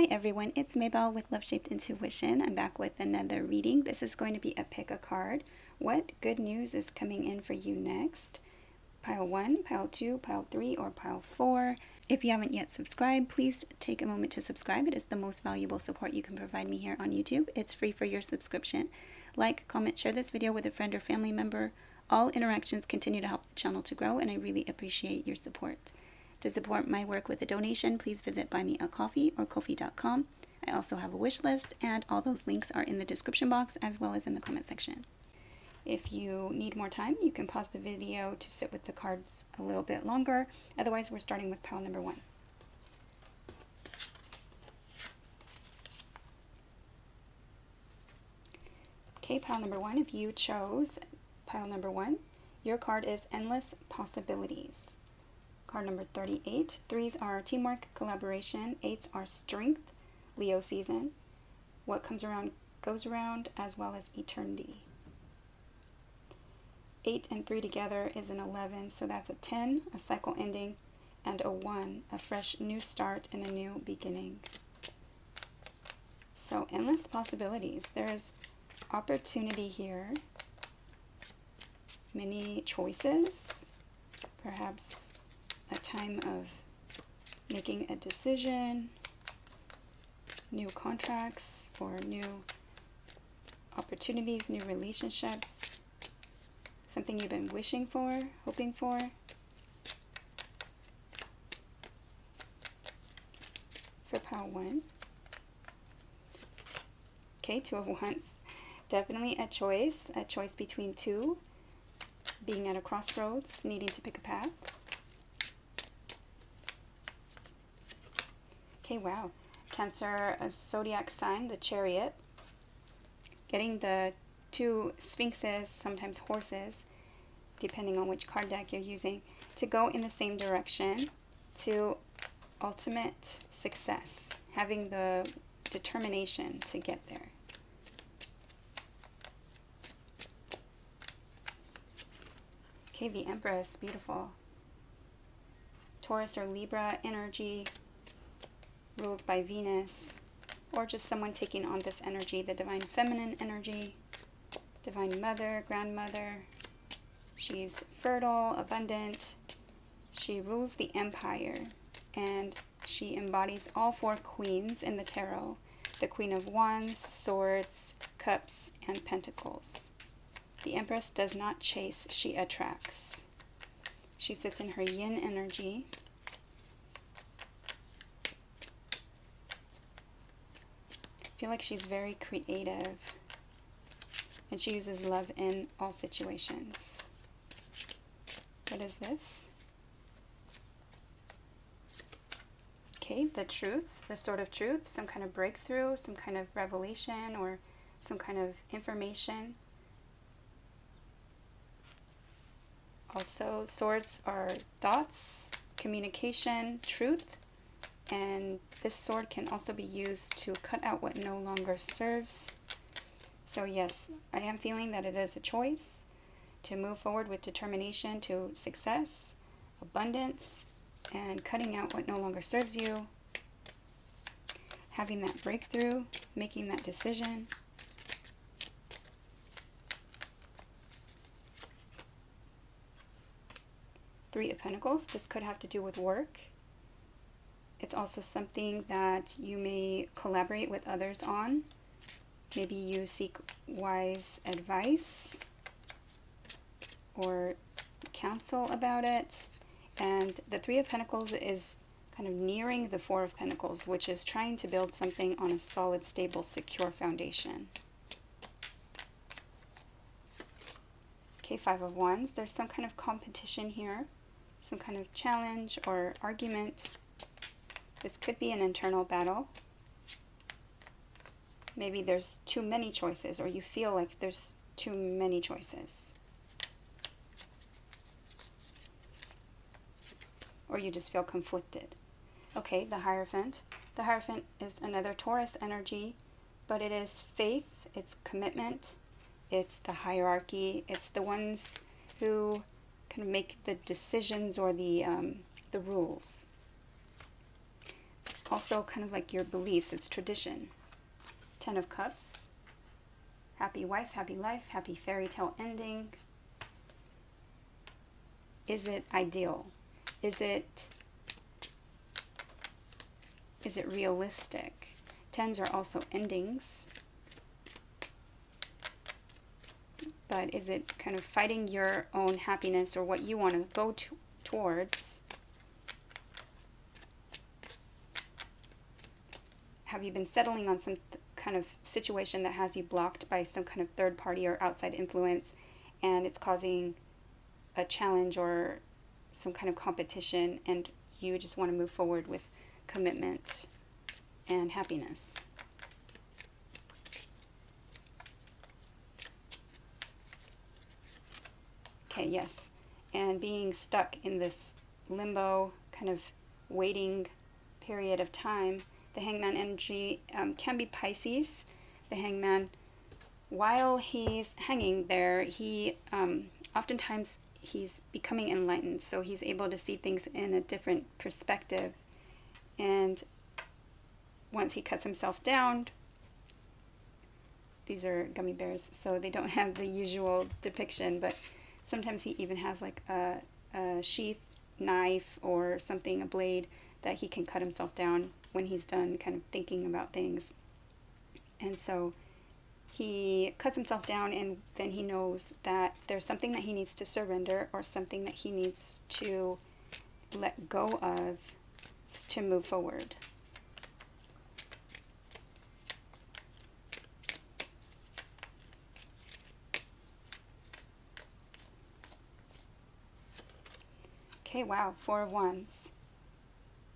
everyone, it's Maybell with Love Shaped Intuition. I'm back with another reading. This is going to be a pick a card. What good news is coming in for you next? Pile 1, pile 2, pile 3, or pile 4. If you haven't yet subscribed, please take a moment to subscribe. It is the most valuable support you can provide me here on YouTube. It's free for your subscription. Like, comment, share this video with a friend or family member. All interactions continue to help the channel to grow, and I really appreciate your support. To support my work with a donation, please visit Buy Me a Coffee or Ko-fi.com. I also have a wish list, and all those links are in the description box as well as in the comment section. If you need more time, you can pause the video to sit with the cards a little bit longer. Otherwise, we're starting with pile number 1. Okay, pile number 1, if you chose pile number 1, your card is Endless Possibilities. Card number 38. 3s are teamwork, collaboration. 8s are strength, Leo season. What comes around goes around, as well as eternity. 8 and 3 together is an 11, so that's a 10, a cycle ending, and a 1, a fresh new start and a new beginning. So endless possibilities. There's opportunity here, many choices, perhaps a time of making a decision, new contracts or new opportunities, new relationships, something you've been wishing for, hoping for. For pile 1. Okay, 2 of Wands. Definitely a choice between 2, being at a crossroads, needing to pick a path. Okay, wow. Cancer, a zodiac sign, the Chariot. Getting the 2 sphinxes, sometimes horses, depending on which card deck you're using, to go in the same direction to ultimate success, having the determination to get there. Okay, the Empress, beautiful. Taurus or Libra energy, ruled by Venus, or just someone taking on this energy, the divine feminine energy, divine mother, grandmother. She's fertile, abundant. She rules the empire, and she embodies all 4 queens in the tarot: the Queen of Wands, Swords, Cups, and Pentacles. The Empress does not chase, she attracts. She sits in her yin energy. I feel like she's very creative, and she uses love in all situations. What is this? Okay, the truth, the sword of truth, some kind of breakthrough, some kind of revelation, or some kind of information. Also, swords are thoughts, communication, truth. And this sword can also be used to cut out what no longer serves. So yes, I am feeling that it is a choice to move forward with determination to success, abundance, and cutting out what no longer serves you. Having that breakthrough, making that decision. Three of Pentacles. This could have to do with work. It's also something that you may collaborate with others on. Maybe you seek wise advice or counsel about it. And the 3 of Pentacles is kind of nearing the 4 of Pentacles, which is trying to build something on a solid, stable, secure foundation. Okay, 5 of Wands. There's some kind of competition here, some kind of challenge or argument. This could be an internal battle. Maybe there's too many choices, or you feel like there's too many choices. Or you just feel conflicted. Okay, the Hierophant. The Hierophant is another Taurus energy, but it is faith, it's commitment, it's the hierarchy, it's the ones who kind of make the decisions or the rules. also kind of like your beliefs. It's tradition. 10 of Cups. Happy wife, happy life, happy fairy tale ending. Is it ideal? Is it realistic? 10s are also endings. But is it kind of fighting your own happiness or what you want to go towards? Have you been settling on some kind of situation that has you blocked by some kind of third party or outside influence, and it's causing a challenge or some kind of competition, and you just want to move forward with commitment and happiness? Okay, yes. And being stuck in this limbo kind of waiting period of time, the Hangman energy can be Pisces. The Hangman, while he's hanging there, he oftentimes he's becoming enlightened, so he's able to see things in a different perspective. And once he cuts himself down, these are gummy bears, so they don't have the usual depiction, but sometimes he even has like a sheath knife or something, a blade, that he can cut himself down when he's done kind of thinking about things. And so he cuts himself down, and then he knows that there's something that he needs to surrender or something that he needs to let go of to move forward. Okay, wow, 4 of Wands.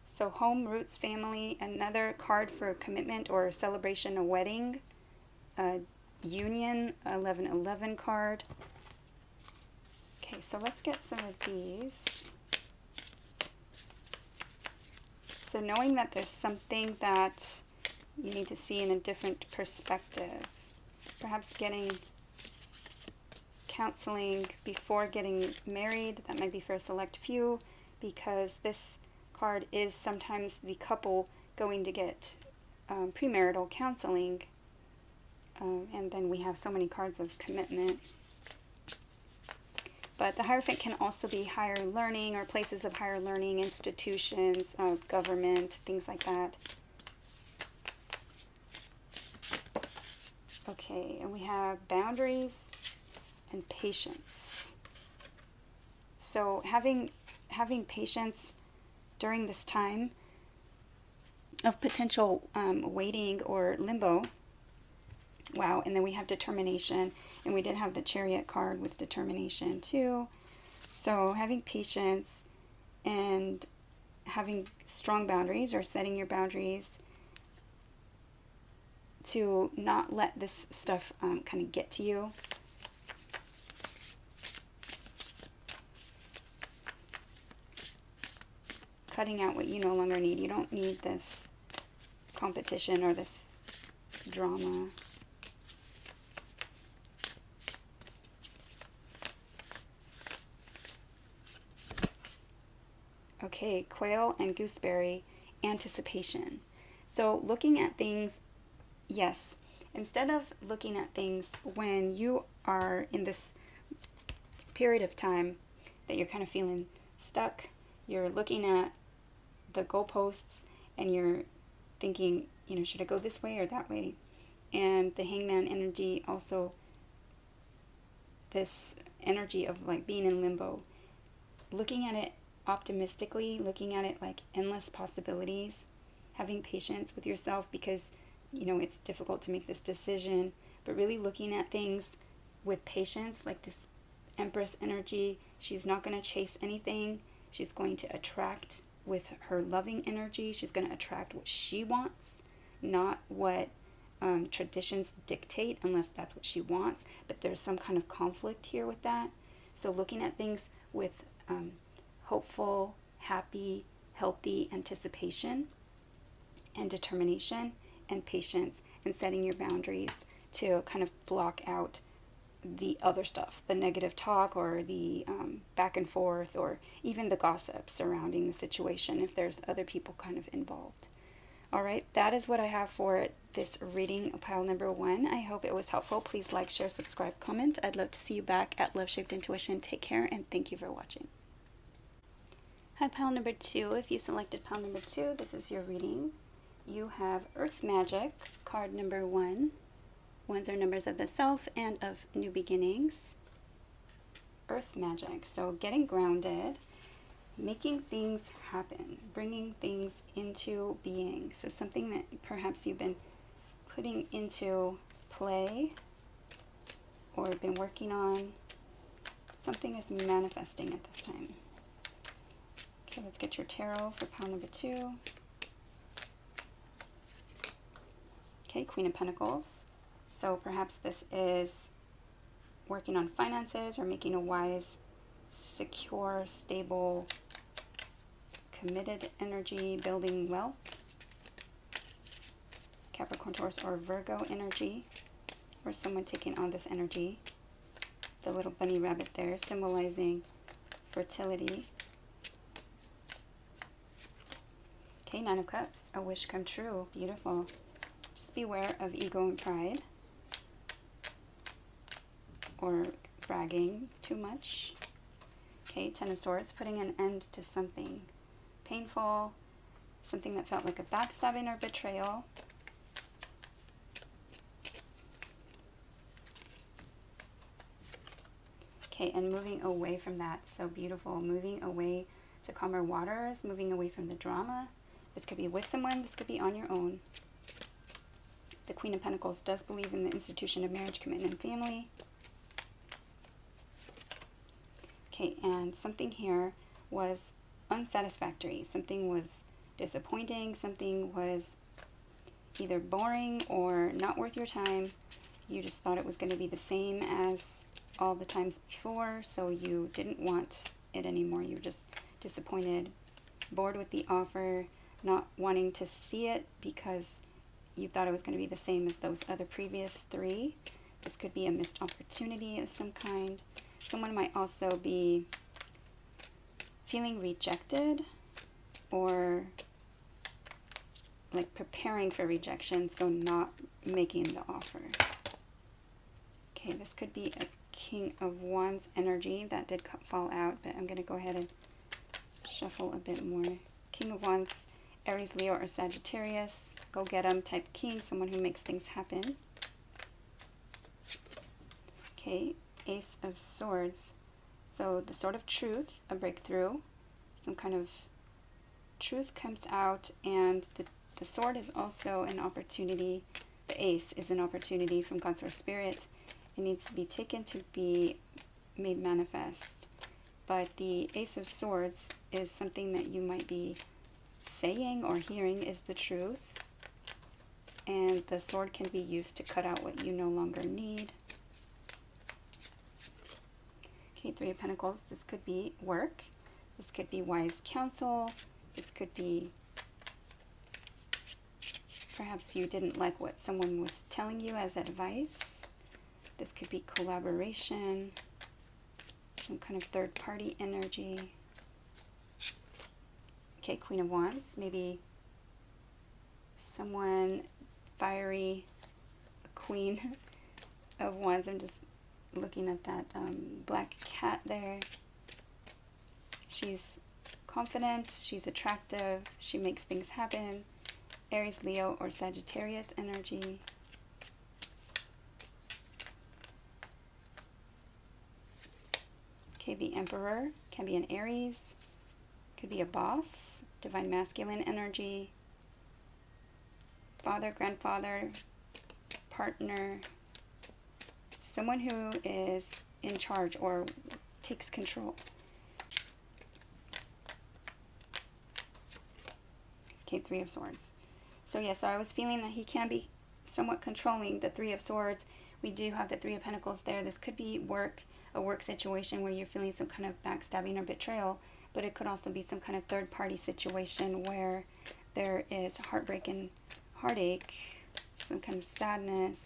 So home, roots, family, another card for commitment or celebration, a wedding, a union, 1111 card. Okay, so let's get some of these. So knowing that there's something that you need to see in a different perspective. Perhaps getting counseling before getting married. That might be for a select few, because this card is sometimes the couple going to get premarital counseling, and then we have so many cards of commitment. But the Hierophant can also be higher learning or places of higher learning, institutions, government, things like that. Okay, and we have boundaries and patience. So having patience during this time of potential waiting or limbo. Wow, and then we have determination, and we did have the Chariot card with determination too. So having patience and having strong boundaries, or setting your boundaries to not let this stuff kind of get to you. Cutting out what you no longer need. You don't need this competition or this drama. Okay, quail and gooseberry, anticipation. So looking at things, yes, instead of looking at things when you are in this period of time that you're kind of feeling stuck, you're looking at the goalposts and you're thinking, you know, should I go this way or that way? And the Hangman energy also, this energy of like being in limbo, looking at it optimistically, looking at it like endless possibilities, having patience with yourself, because you know it's difficult to make this decision, but really looking at things with patience, like this Empress energy. She's not going to chase anything. She's going to attract with her loving energy. She's going to attract what she wants, not what traditions dictate, unless that's what she wants. But there's some kind of conflict here with that. So looking at things with hopeful, happy, healthy anticipation and determination and patience, and setting your boundaries to kind of block out the other stuff, the negative talk or the back and forth, or even the gossip surrounding the situation if there's other people kind of involved. All right, that is what I have for this reading, pile number 1. I hope it was helpful. Please like, share, subscribe, comment. I'd love to see you back at Love Shaped Intuition. Take care, and thank you for watching. Hi, pile number 2. If you selected pile number 2, this is your reading. You have Earth Magic, card number 1. Ones are numbers of the self and of new beginnings. Earth Magic, so getting grounded, making things happen, bringing things into being. So something that perhaps you've been putting into play or been working on, something is manifesting at this time. Okay, let's get your tarot for pile number 2. Okay, Queen of Pentacles. So perhaps this is working on finances or making a wise, secure, stable, committed energy, building wealth. Capricorn, Taurus, or Virgo energy, or someone taking on this energy. The little bunny rabbit there symbolizing fertility. Okay, Nine of Cups, a wish come true. Beautiful. Just beware of ego and pride, or bragging too much. Okay, Ten of Swords, putting an end to something painful, something that felt like a backstabbing or betrayal. Okay, and moving away from that. So beautiful. Moving away to calmer waters, moving away from the drama. This could be with someone, this could be on your own. The Queen of Pentacles does believe in the institution of marriage, commitment, and family. Okay, and something here was unsatisfactory. Something was disappointing. Something was either boring or not worth your time. You just thought it was going to be the same as all the times before, so you didn't want it anymore. You were just disappointed, bored with the offer, not wanting to see it because you thought it was going to be the same as those other previous 3. This could be a missed opportunity of some kind. Someone might also be feeling rejected or like preparing for rejection, so not making the offer. Okay, this could be a King of Wands energy. That did fall out, but I'm going to go ahead and shuffle a bit more. King of Wands, Aries, Leo, or Sagittarius. Go get 'em type king, someone who makes things happen. Okay, Ace of Swords. So the Sword of Truth, a breakthrough. Some kind of truth comes out, and the sword is also an opportunity. The ace is an opportunity from God's Source Spirit. It needs to be taken to be made manifest. But the Ace of Swords is something that you might be saying or hearing is the truth. And the sword can be used to cut out what you no longer need. Okay, Three of Pentacles. This could be work. This could be wise counsel. This could be perhaps you didn't like what someone was telling you as advice. This could be collaboration, some kind of third-party energy. Okay, Queen of Wands. Maybe someone fiery, a Queen of Wands. I'm just looking at that black cat there. She's confident, she's attractive, she makes things happen. Aries, Leo, or Sagittarius energy. Okay, the Emperor can be an Aries, could be a boss, divine masculine energy, father, grandfather, partner, someone who is in charge or takes control. Okay, Three of Swords. So yeah, so I was feeling that he can be somewhat controlling, the Three of Swords. We do have the Three of Pentacles there. This could be work, a work situation where you're feeling some kind of backstabbing or betrayal, but it could also be some kind of third-party situation where there is heartbreak and heartache, some kind of sadness,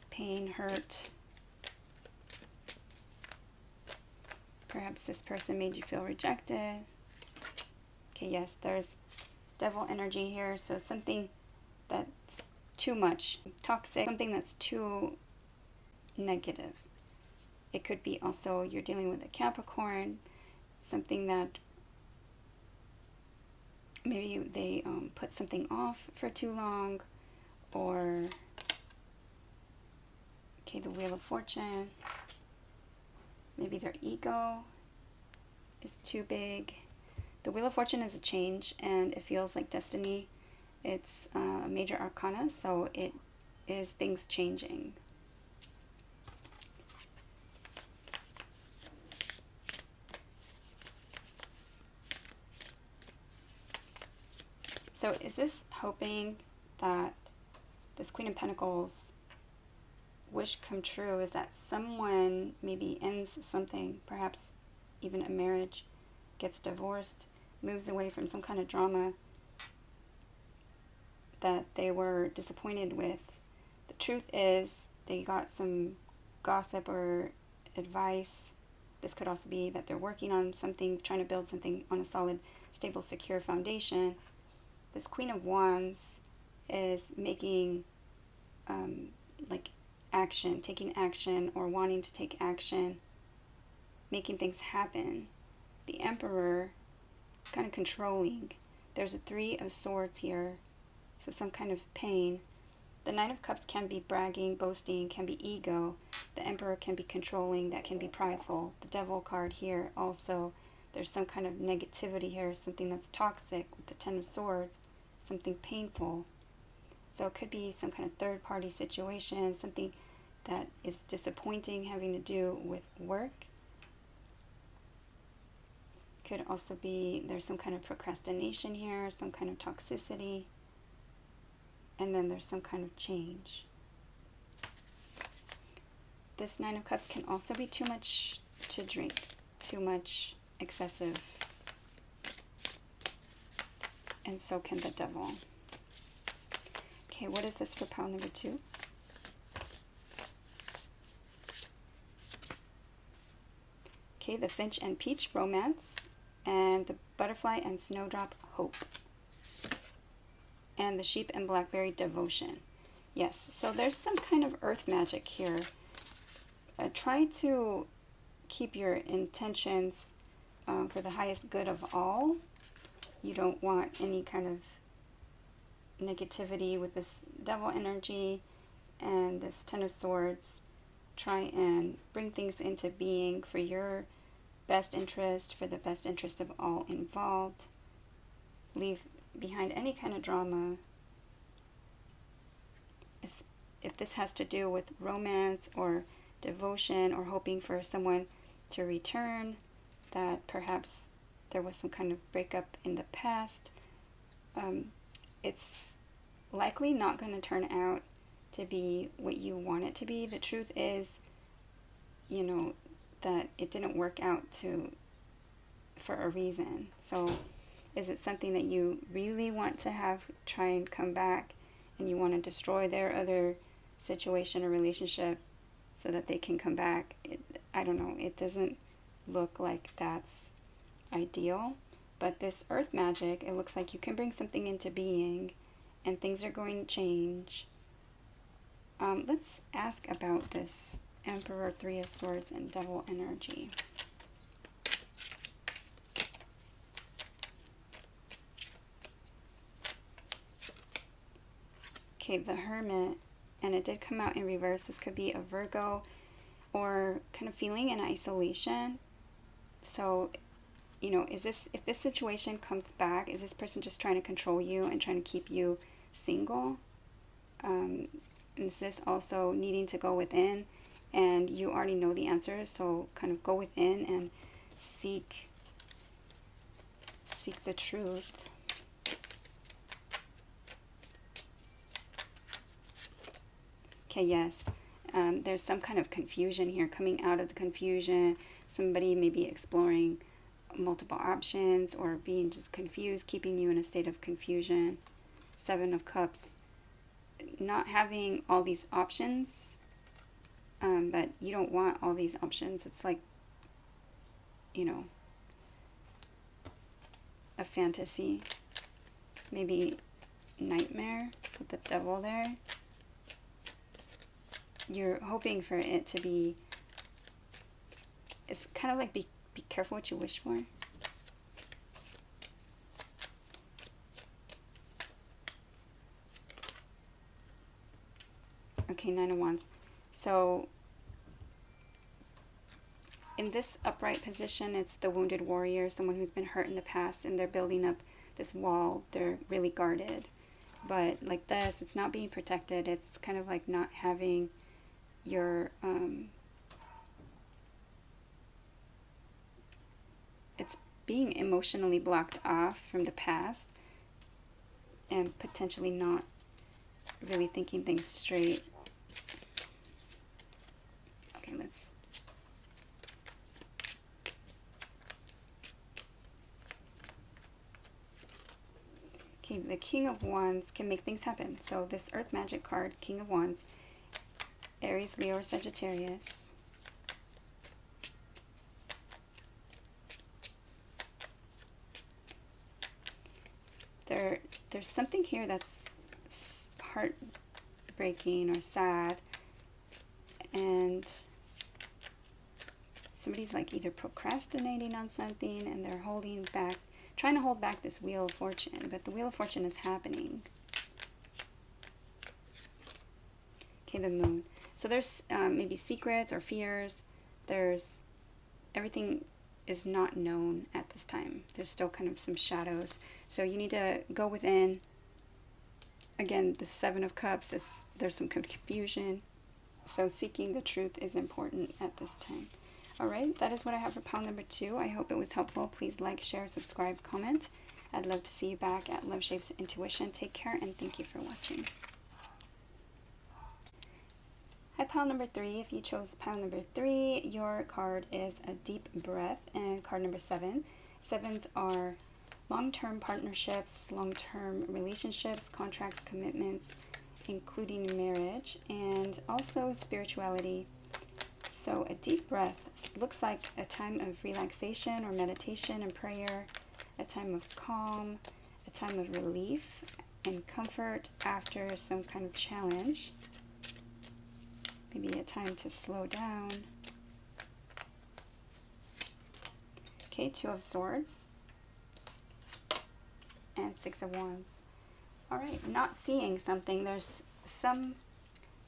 pain, hurt. Perhaps this person made you feel rejected. Okay, yes, there's Devil energy here, so something that's too much, toxic, something that's too negative. It could be also you're dealing with a Capricorn, something that maybe they put something off for too long, or, okay, the Wheel of Fortune, maybe their ego is too big. The Wheel of Fortune is a change, and it feels like destiny. It's a major arcana, so it is things changing. So is this hoping that this Queen of Pentacles wish come true is that someone maybe ends something, perhaps even a marriage, gets divorced, moves away from some kind of drama that they were disappointed with. The truth is they got some gossip or advice. This could also be that they're working on something, trying to build something on a solid, stable, secure foundation. This Queen of Wands is making like action, taking action, or wanting to take action, making things happen. The Emperor, kind of controlling. There's a Three of Swords here, so some kind of pain. The Knight of Cups can be bragging, boasting, can be ego. The Emperor can be controlling, that can be prideful. The Devil card here also, there's some kind of negativity here, something that's toxic with the Ten of Swords, something painful. So it could be some kind of third-party situation, something that is disappointing, having to do with work. Could also be there's some kind of procrastination here, some kind of toxicity, and then there's some kind of change. This Nine of Cups can also be too much to drink, too much excessive, and so can the Devil. Okay, what is this for pile number 2? Okay, the Finch and Peach, romance, and the Butterfly and Snowdrop, hope, and the Sheep and Blackberry, devotion. Yes, so there's some kind of earth magic here. Try to keep your intentions for the highest good of all. You don't want any kind of negativity with this Devil energy and this Ten of Swords. Try and bring things into being for your best interest, for the best interest of all involved. Leave behind any kind of drama. If this has to do with romance or devotion or hoping for someone to return, that perhaps there was some kind of breakup in the past, it's likely not going to turn out to be what you want it to be. The truth is, you know, that it didn't work out for a reason. So is it something that you really want to have try and come back, and you want to destroy their other situation or relationship so that they can come back? I don't know. It doesn't look like that's ideal. But this earth magic, it looks like you can bring something into being and things are going to change. Let's ask about this Emperor, Three of Swords, and Devil energy. Okay, the Hermit, and it did come out in reverse. This could be a Virgo or kind of feeling in isolation. So, you know, if this situation comes back, is this person just trying to control you and trying to keep you single? Is this also needing to go within, and you already know the answer, so kind of go within and seek the truth. Okay, yes, there's some kind of confusion here, coming out of the confusion. Somebody may be exploring multiple options or being just confused, keeping you in a state of confusion. Seven of Cups, not having all these options, but you don't want all these options. It's like, you know, a fantasy. maybe nightmare with the devil there. You're hoping for it to be, it's kind of like be careful what you wish for. Okay, Nine of Wands. So in this upright position, it's the wounded warrior, someone who's been hurt in the past, and they're building up this wall. They're really guarded. But like this, it's not being protected. It's kind of like not having your, it's being emotionally blocked off from the past and potentially not really thinking things straight. Okay, let's... Okay, the King of Wands can make things happen. So this Earth Magic card, King of Wands, Aries, Leo, or Sagittarius. There's something here that's heartbreaking or sad, and somebody's like either procrastinating on something and they're holding back, trying to hold back this Wheel of Fortune, but the Wheel of Fortune is happening. Okay, the Moon. So there's maybe secrets or fears. There's everything is not known at this time. There's still kind of some shadows. So you need to go within. Again, the Seven of Cups, there's some confusion. So seeking the truth is important at this time. All right, that is what I have for pile number 2. I hope it was helpful. Please like, share, subscribe, comment. I'd love to see you back at Love Shapes Intuition. Take care, and thank you for watching. Hi, pile number 3. If you chose pile number 3, your card is a Deep Breath, and card number 7. Sevens are long-term partnerships, long-term relationships, contracts, commitments, including marriage, and also spirituality. So a deep breath looks like a time of relaxation or meditation and prayer, a time of calm, a time of relief and comfort after some kind of challenge. Maybe a time to slow down. Okay, Two of Swords and Six of Wands. All right, not seeing something. There's some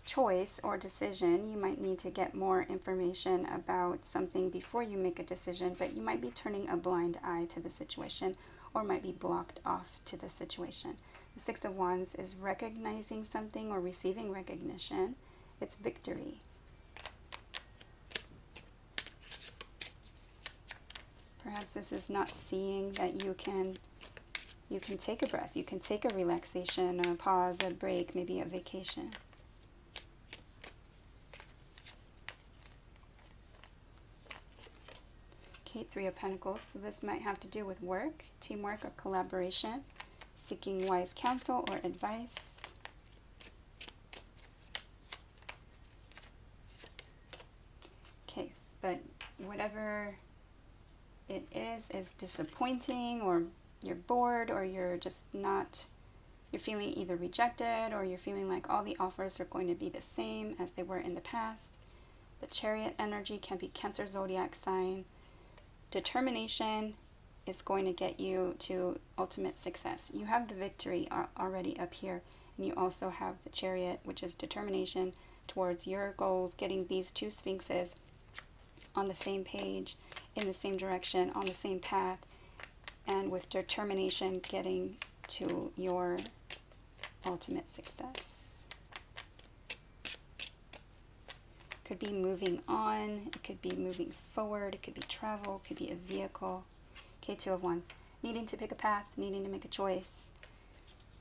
choice or decision. You might need to get more information about something before you make a decision, but you might be turning a blind eye to the situation or might be blocked off to the situation. The Six of Wands is recognizing something or receiving recognition. It's victory. Perhaps this is not seeing that you can take a breath, you can take a relaxation, a pause, a break, maybe a vacation. Okay, Three of Pentacles. So this might have to do with work, teamwork, or collaboration, seeking wise counsel or advice. Okay, but whatever it is disappointing, or you're bored, or you're just not, you're feeling either rejected, or you're feeling like all the offers are going to be the same as they were in the past. The Chariot energy can be Cancer zodiac sign. Determination is going to get you to ultimate success. You have the victory already up here, and you also have the Chariot, which is determination towards your goals, getting these two sphinxes on the same page, in the same direction, on the same path, and with determination getting to your ultimate success. Could be moving on, it could be moving forward, it could be travel, it could be a vehicle. Okay, Two of Wands. Needing to pick a path, needing to make a choice,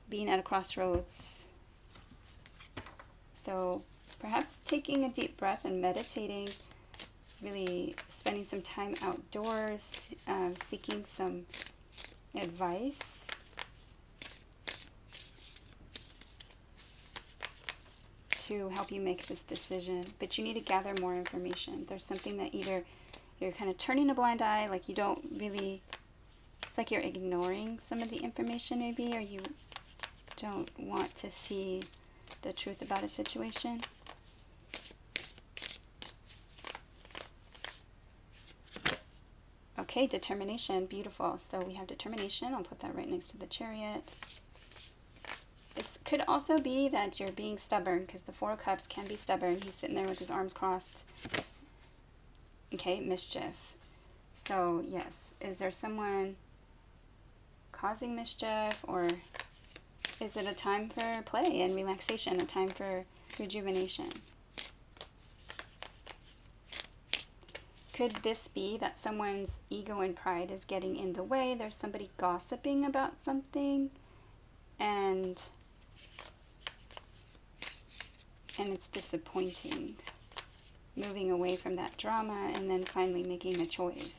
being at a crossroads. So perhaps taking a deep breath and meditating, really spending some time outdoors, seeking some advice. To help you make this decision, but you need to gather more information. There's something that either you're kind of turning a blind eye, like you don't really Looks like you're ignoring some of the information maybe, or you don't want to see the truth about a situation. Okay, determination, beautiful. So we have determination. I'll put that right next to the Chariot. This could also be that you're being stubborn, because the Four of Cups can be stubborn. He's sitting there with his arms crossed. Okay, mischief. So yes, is there someone causing mischief, or is it a time for play and relaxation, a time for rejuvenation? Could this be that someone's ego and pride is getting in the way? There's somebody gossiping about something, and it's disappointing. Moving away from that drama and then finally making a choice.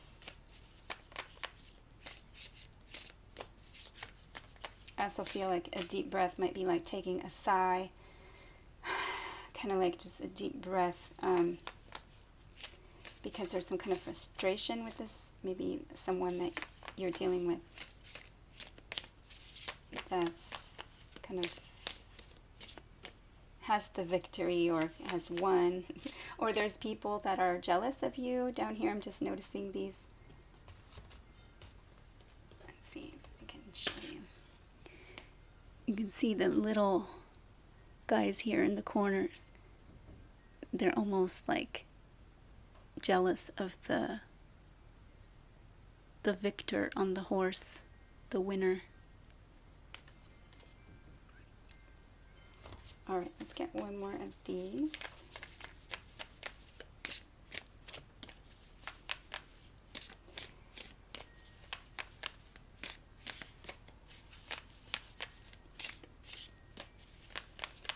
I also feel like a deep breath might be like taking a sigh, kind of like just a deep breath, because there's some kind of frustration with this, maybe someone that you're dealing with that's kind of has the victory or has won, or there's people that are jealous of you. Down here I'm just noticing these. Let's see if I can show you. You can see the little guys here in the corners. They're almost like jealous of the victor on the horse, the winner. All right, let's get one more of these.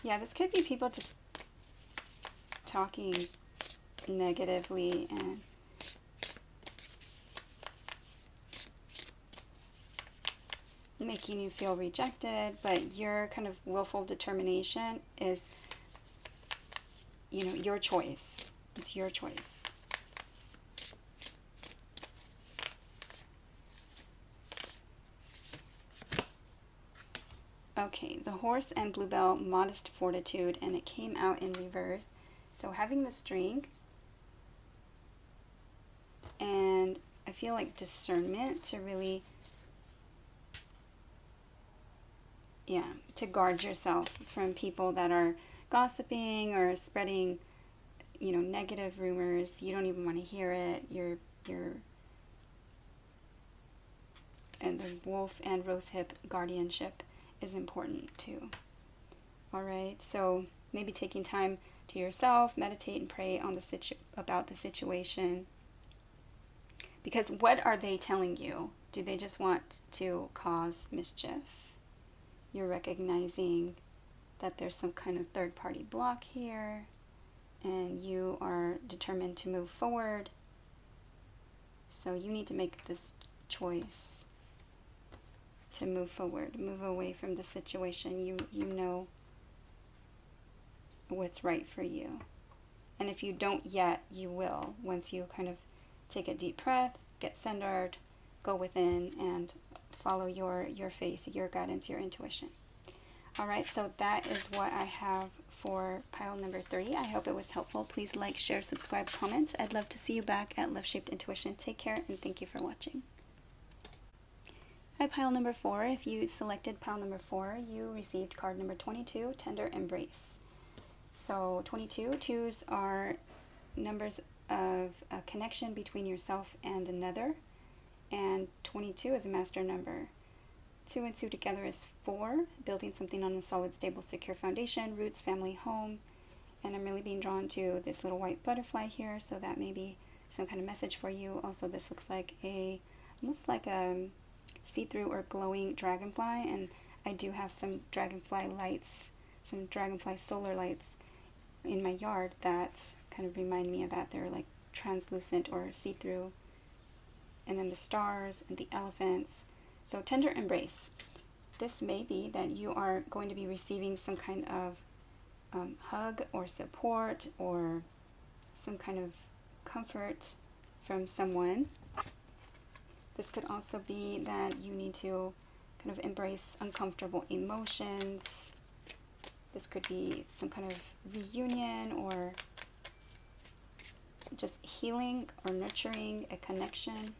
Yeah, this could be people just talking negatively and making you feel rejected, but your kind of willful determination is, you know, your choice. It's your choice. Okay, the horse and bluebell, modest fortitude, and it came out in reverse. So having the strength, and I feel like discernment to really, to guard yourself from people that are gossiping or spreading, you know, negative rumors. You don't even want to hear it. And the wolf and rosehip guardianship is important too. All right, so maybe taking time to yourself, meditate and pray on about the situation. Because what are they telling you? Do they just want to cause mischief? You're recognizing that there's some kind of third-party block here, and you are determined to move forward. So you need to make this choice to move forward, move away from the situation. You know what's right for you. And if you don't yet, you will, once you kind of take a deep breath, get centered, go within, and follow your faith, your guidance, your intuition. All right, so that is what I have for pile number 3. I hope it was helpful. Please like, share, subscribe, comment. I'd love to see you back at Love Shaped Intuition. Take care, and thank you for watching. Hi, pile number 4. If you selected pile number 4, you received card number 22, Tender Embrace. So 22, twos are numbers of a connection between yourself and another, and 22 is a master number. 2 and 2 together is 4, building something on a solid, stable, secure foundation, roots, family, home. And I'm really being drawn to this little white butterfly here, so that may be some kind of message for you. Also, this looks like almost like a see-through or glowing dragonfly, and I do have some dragonfly lights, some dragonfly solar lights in my yard that kind of remind me of that. They're like translucent or see-through. And then the stars and the elephants. So tender embrace. This may be that you are going to be receiving some kind of hug or support or some kind of comfort from someone. This could also be that you need to kind of embrace uncomfortable emotions. This could be some kind of reunion or just healing or nurturing a connection.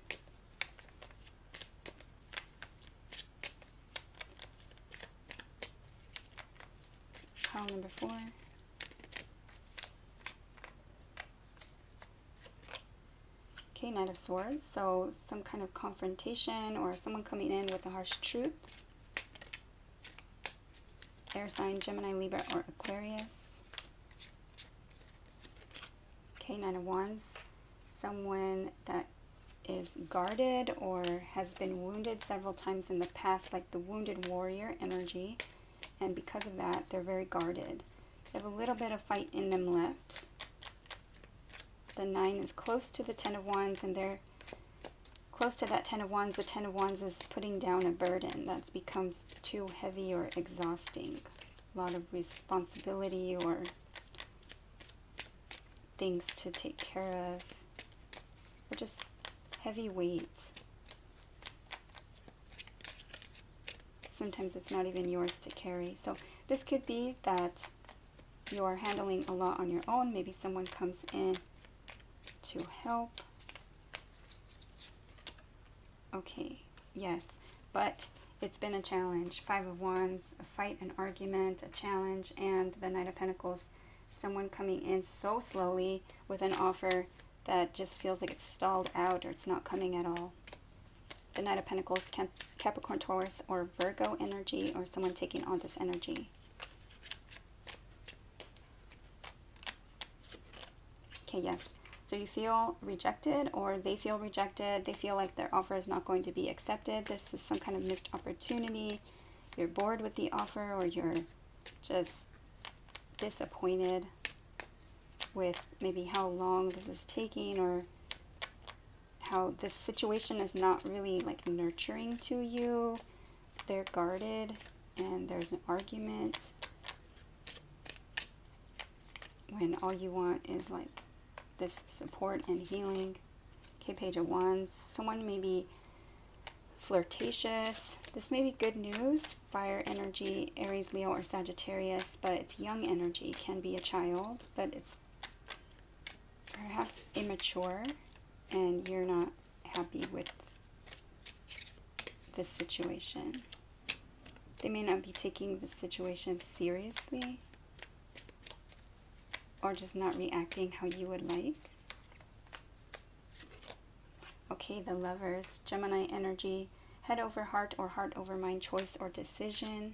Pile number 4. Okay, Knight of Swords, so some kind of confrontation or someone coming in with a harsh truth. Air sign, Gemini, Libra, or Aquarius. Okay, Nine of Wands, someone that is guarded or has been wounded several times in the past, like the wounded warrior energy, and because of that, they're very guarded. They have a little bit of fight in them left. The 9 is close to the 10 of Wands, and they're close to that 10 of Wands. The 10 of Wands is putting down a burden that becomes too heavy or exhausting. A lot of responsibility or things to take care of, or just heavy weight. Sometimes it's not even yours to carry. So this could be that you're handling a lot on your own. Maybe someone comes in to help. Okay, yes, but it's been a challenge. 5 of Wands, a fight, an argument, a challenge, and the Knight of Pentacles, someone coming in so slowly with an offer that just feels like it's stalled out or it's not coming at all. The Knight of Pentacles, Capricorn, Taurus, or Virgo energy, or someone taking on this energy. Okay, yes. So you feel rejected, or they feel rejected. They feel like their offer is not going to be accepted. This is some kind of missed opportunity. You're bored with the offer, or you're just disappointed with maybe how long this is taking, or how this situation is not really like nurturing to you. They're guarded and there's an argument when all you want is like this support and healing. Okay, Page of Wands. Someone may be flirtatious. This may be good news. Fire energy, Aries, Leo, or Sagittarius, but it's young energy. Can be a child, but it's perhaps immature, and you're not happy with this situation. They may not be taking the situation seriously, or just not reacting how you would like. Okay, the Lovers, Gemini energy, head over heart or heart over mind, choice or decision.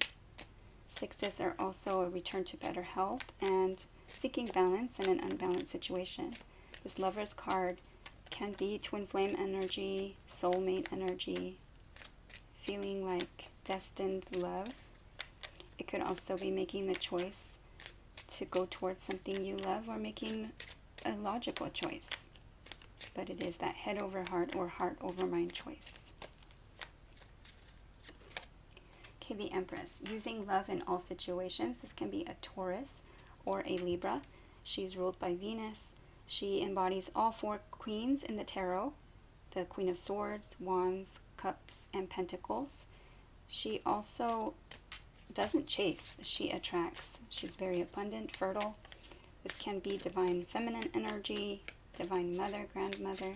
6s are also a return to better health and seeking balance in an unbalanced situation. This Lovers card can be twin flame energy, soulmate energy, feeling like destined love. It could also be making the choice to go towards something you love, or making a logical choice. But it is that head over heart or heart over mind choice. Okay, the Empress, using love in all situations. This can be a Taurus or a Libra. She's ruled by Venus. She embodies all 4 queens in the tarot: the Queen of Swords, Wands, Cups, and Pentacles. She also doesn't chase, she attracts. She's very abundant, fertile. This can be divine feminine energy, divine mother, grandmother.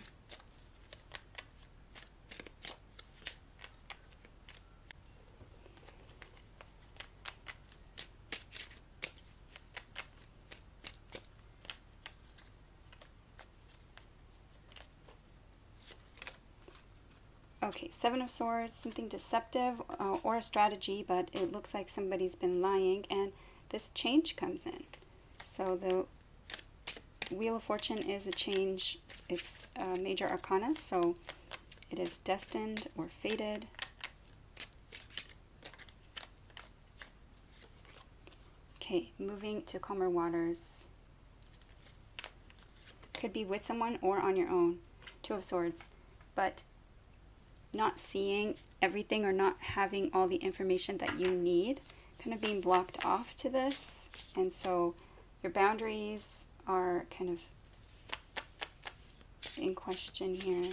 Okay, 7 of Swords, something deceptive or a strategy, but it looks like somebody's been lying, and this change comes in. So the Wheel of Fortune is a change. It's a major arcana, so it is destined or fated. Okay, moving to calmer waters. Could be with someone or on your own. 2 of Swords, but not seeing everything or not having all the information that you need, kind of being blocked off to this, and so your boundaries are kind of in question here.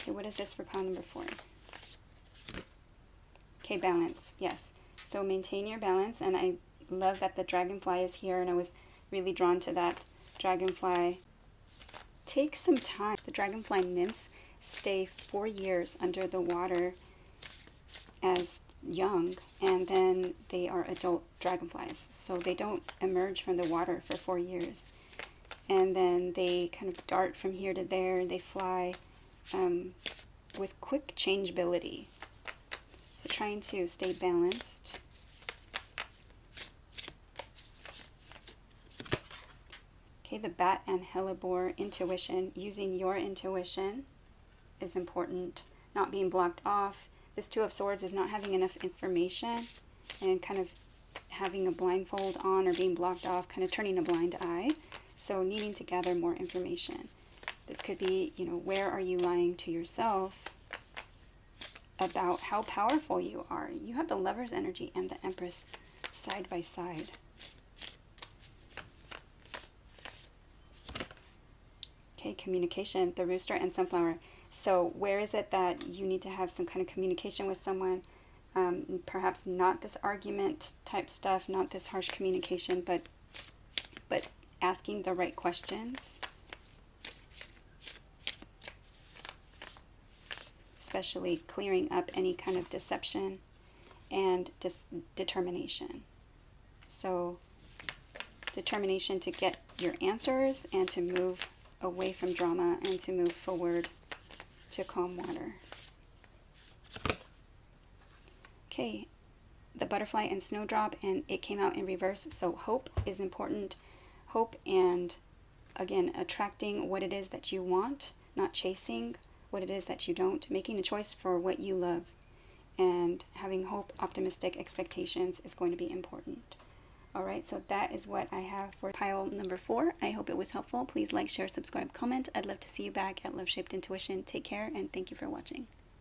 Okay, what is this for pile number 4? Okay, balance. Yes. So maintain your balance, and I love that the dragonfly is here, and I was really drawn to that dragonfly. Take some time. The dragonfly nymphs stay 4 years under the water as young, and then they are adult dragonflies. So they don't emerge from the water for 4 years. And then they kind of dart from here to there, and they fly with quick changeability. So trying to stay balanced. Okay, the bat and hellebore, intuition. Using your intuition is important. Not being blocked off. This Two of Swords is not having enough information and kind of having a blindfold on or being blocked off, kind of turning a blind eye. So needing to gather more information. This could be, where are you lying to yourself about how powerful you are? You have the Lover's energy and the Empress side by side. Okay, communication, the rooster and sunflower. So where is it that you need to have some kind of communication with someone? Perhaps not this argument type stuff, not this harsh communication, but asking the right questions. Especially clearing up any kind of deception and determination. So determination to get your answers and to move away from drama and to move forward to calm water. Okay, the butterfly and snowdrop, and it came out in reverse. So hope is important. Hope and, again, attracting what it is that you want, not chasing what it is that you don't, making a choice for what you love. And having hope, optimistic expectations is going to be important. All right, so that is what I have for pile number 4. I hope it was helpful. Please like, share, subscribe, comment. I'd love to see you back at Love Shaped Intuition. Take care, and thank you for watching.